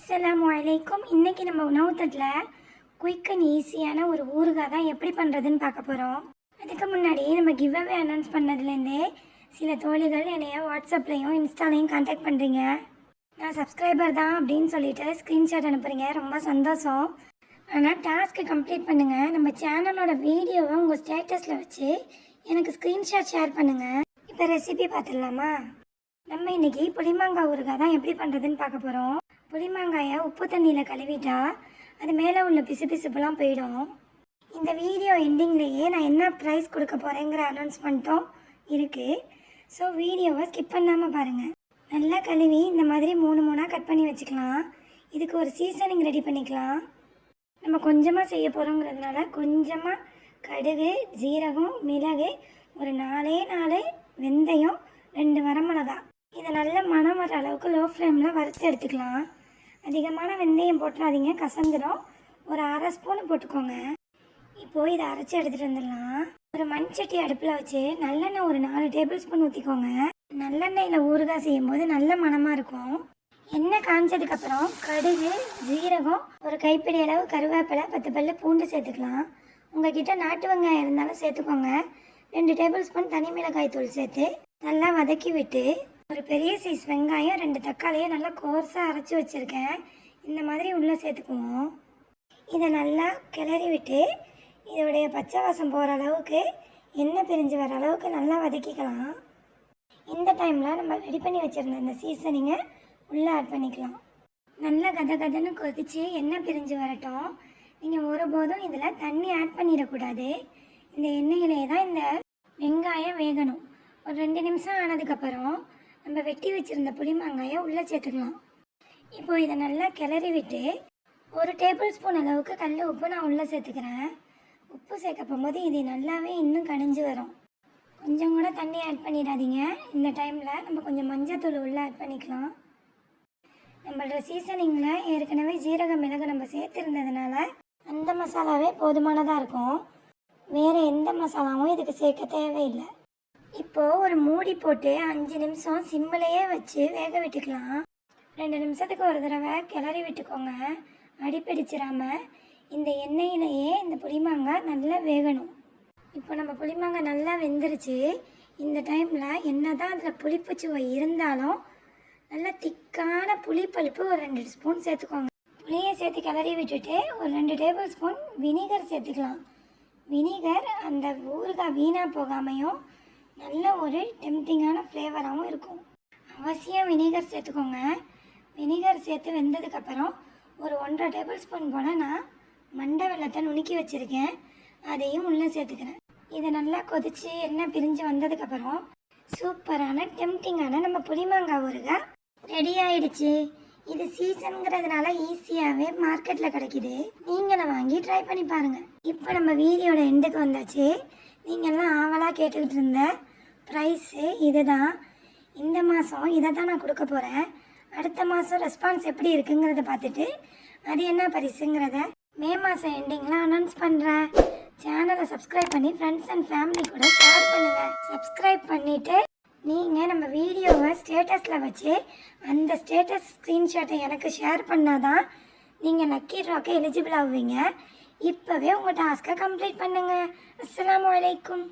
அஸ்ஸலாமு அலைக்கும். இன்றைக்கி நம்ம உணவு தட்டில் குயிக் அண்ட் ஈஸியான ஒரு ஊறுகாய் தான் எப்படி பண்ணுறதுன்னு பார்க்க போகிறோம். அதுக்கு முன்னாடி நம்ம கிவ் அவே அனௌன்ஸ் பண்ணதுலேருந்தே சில தோழிகள் என்னைய வாட்ஸ்அப்லேயும் இன்ஸ்டாலையும் கான்டாக்ட் பண்ணுறீங்க. நான் சப்ஸ்கிரைபர் தான் அப்படின்னு சொல்லிட்டு ஸ்க்ரீன்ஷாட் அனுப்புகிறீங்க, ரொம்ப சந்தோஷம். ஆனால் டாஸ்க்கு கம்ப்ளீட் பண்ணுங்கள். நம்ம சேனலோட வீடியோவை உங்கள் ஸ்டேட்டஸில் வச்சு எனக்கு ஸ்க்ரீன்ஷாட் ஷேர் பண்ணுங்கள். இப்போ ரெசிபி பார்த்துடலாமா? நம்ம இன்றைக்கி புளிமாங்காய் ஊறுகாய் தான் எப்படி பண்ணுறதுன்னு பார்க்க போகிறோம். புளிமாங்காயை உப்பு தண்ணியில் கழுவிட்டா அது மேலே உள்ள பிசுபிசுப்புலாம் போயிடும். இந்த வீடியோ எண்டிங்லேயே நான் என்ன ப்ரைஸ் கொடுக்க போகிறேங்கிற அனௌன்ஸ்மெண்ட்டும் இருக்குது. ஸோ வீடியோவை ஸ்கிப் பண்ணாமல் பாருங்கள். நல்லா கழுவி இந்த மாதிரி 3 கட் பண்ணி வச்சுக்கலாம். இதுக்கு ஒரு சீசனிங் ரெடி பண்ணிக்கலாம். நம்ம கொஞ்சமாக செய்ய போகிறோங்கிறதுனால கொஞ்சமாக கடுகு, ஜீரகம், மிளகு, ஒரு 4 வெந்தயம், 2 வரமிளகா, இதை நல்ல மணம் வர அளவுக்கு லோ ஃப்ளேமில் வறுத்து எடுத்துக்கலாம். அதிகமான வெந்தயம் போட்டுறாதீங்க, கசந்துடும். ஒரு 1/2 ஸ்பூனு போட்டுக்கோங்க. இப்போது இதை அரைச்சி எடுத்துகிட்டு வந்துடலாம். ஒரு மண் சட்டி அடுப்பில் வச்சு நல்லெண்ணெய் ஒரு 4 டேபிள் ஸ்பூன் ஊற்றிக்கோங்க. நல்லெண்ணெயில் ஊறுகாய் செய்யும்போது நல்ல மணமாக இருக்கும். எண்ணெய் காஞ்சதுக்கப்புறம் கடுகு, ஜீரகம், ஒரு கைப்பிடி அளவு கருவேப்பிலை, 10 பல்லு பூண்டு சேர்த்துக்கலாம். உங்கள்கிட்ட நாட்டு வெங்காயம் இருந்தாலும் சேர்த்துக்கோங்க. 2 டேபிள் ஸ்பூன் தனி மிளகாய் தூள் சேர்த்து நல்லா வதக்கி விட்டு ஒரு பெரிய சைஸ் வெங்காயம், 2 தக்காளியை நல்லா கோர்ஸாக அரைச்சி வச்சுருக்கேன், இந்த மாதிரி உள்ளே சேர்த்துக்குவோம். இதை நல்லா கிளறி விட்டு இதோடைய பச்சை வாசம் போகிற அளவுக்கு, எண்ணெய் பிரிஞ்சு வர அளவுக்கு நல்லா வதக்கிக்கலாம். இந்த டைமில் நம்ம ரெடி பண்ணி வச்சுருந்த இந்த சீசனிங்கை உள்ளே ஆட் பண்ணிக்கலாம். நல்லா கதன்னு கொதித்து எண்ணெய் பிரிஞ்சு வரட்டும். நீங்கள் ஒருபோதும் இதில் தண்ணி ஆட் பண்ணிடக்கூடாது. இந்த எண்ணெயிலே தான் இந்த வெங்காயம் வேகணும். ஒரு 2 நிமிஷம் ஆனதுக்கப்புறம் நம்ம வெட்டி வச்சுருந்த புளிமாங்காயை உள்ளே சேர்த்துக்கலாம். இப்போது இதை நல்லா கிளறி விட்டு ஒரு டேபிள் ஸ்பூன் அளவுக்கு கல் உப்பு நான் உள்ளே சேர்த்துக்கிறேன். உப்பு சேர்க்க போகும்போது இது நல்லாவே இன்னும் கனிஞ்சு வரும். கொஞ்சம் கூட தண்ணி ஆட் பண்ணிடாதீங்க. இந்த டைமில் நம்ம கொஞ்சம் மஞ்சத்தூள் உள்ளே ஆட் பண்ணிக்கலாம். நம்மளோட சீசனிங்கில் ஏற்கனவே ஜீரக மிளகு நம்ம சேர்த்துருந்ததுனால அந்த மசாலாவே போதுமானதாக இருக்கும். வேறு எந்த மசாலாவும் இதுக்கு சேர்க்க தேவையில்லை. இப்போது ஒரு மூடி போட்டு 5 நிமிஷம் சிம்மிலையே வச்சு வேக விட்டுக்கலாம். 2 நிமிஷத்துக்கு ஒரு தடவை கிளறி விட்டுக்கோங்க, அடிப்பிடிச்சிடாமல். இந்த எண்ணெயிலேயே இந்த புளிமாங்காய் நல்லா வேகணும். இப்போ நம்ம புளிமாங்காய் நல்லா வெந்துருச்சு. இந்த டைமில் என்ன தான் அதில் புளிப்புச்சுவை இருந்தாலும் நல்லா திக்கான புளிப்பழுப்பு ஒரு 2 ஸ்பூன் சேர்த்துக்கோங்க. புளியை சேர்த்து கிளறி விட்டுட்டு ஒரு 2 டேபிள் ஸ்பூன் வினிகர் சேர்த்துக்கலாம். வினிகர் அந்த ஊறுகாய் வீணாக போகாமையும் நல்ல ஒரு டெம்டிங்கான ஃப்ளேவராகவும் இருக்கும். அவசியம் வினிகர் சேர்த்துக்கோங்க. வினிகர் சேர்த்து வெந்ததுக்கப்புறம் ஒரு 1.5 டேபிள் ஸ்பூன் போல் நான் மண்டை வெல்லத்தை நுணுக்கி வச்சுருக்கேன், அதையும் உள்ளே சேர்த்துக்கிறேன். இதை நல்லா கொதித்து எண்ணெய் பிரிஞ்சு வந்ததுக்கப்புறம் சூப்பரான டெம்டிங்கான நம்ம புளிமாங்காய் ஊறுகாய் ரெடி ஆகிடுச்சு. இது சீசனுங்கிறதுனால ஈஸியாகவே மார்க்கெட்டில் கிடைக்கிது. நீங்களும் வாங்கி ட்ரை பண்ணி பாருங்கள். இப்போ நம்ம வீடியோட எண்டுக்கு வந்தாச்சு. நீங்கள்லாம் ஆவலாக கேட்டுக்கிட்டு இருந்த ப்ரைஸு இது தான். இந்த மாதம் இதை தான் நான் கொடுக்க போகிறேன். அடுத்த மாதம் ரெஸ்பான்ஸ் எப்படி இருக்குங்கிறத பார்த்துட்டு அது என்ன பரிசுங்கிறத மே மாதம் எண்டிங்கில் அனௌன்ஸ் பண்ணுறேன். சேனலை சப்ஸ்கிரைப் பண்ணி ஃப்ரெண்ட்ஸ் அண்ட் ஃபேமிலி கூட ஷேர் பண்ணுங்கள். சப்ஸ்கிரைப் பண்ணிவிட்டு நீங்கள் நம்ம வீடியோவை ஸ்டேட்டஸில் வச்சு அந்த ஸ்டேட்டஸ் ஸ்க்ரீன்ஷாட்டை எனக்கு ஷேர் பண்ணால் தான் நீங்கள் லக்கி ட்ராக்கு எலிஜிபிள் ஆகுவீங்க. இப்போவே உங்கள் டாஸ்க்கை கம்ப்ளீட் பண்ணுங்கள். அஸ்ஸலாமு அலைக்கும்.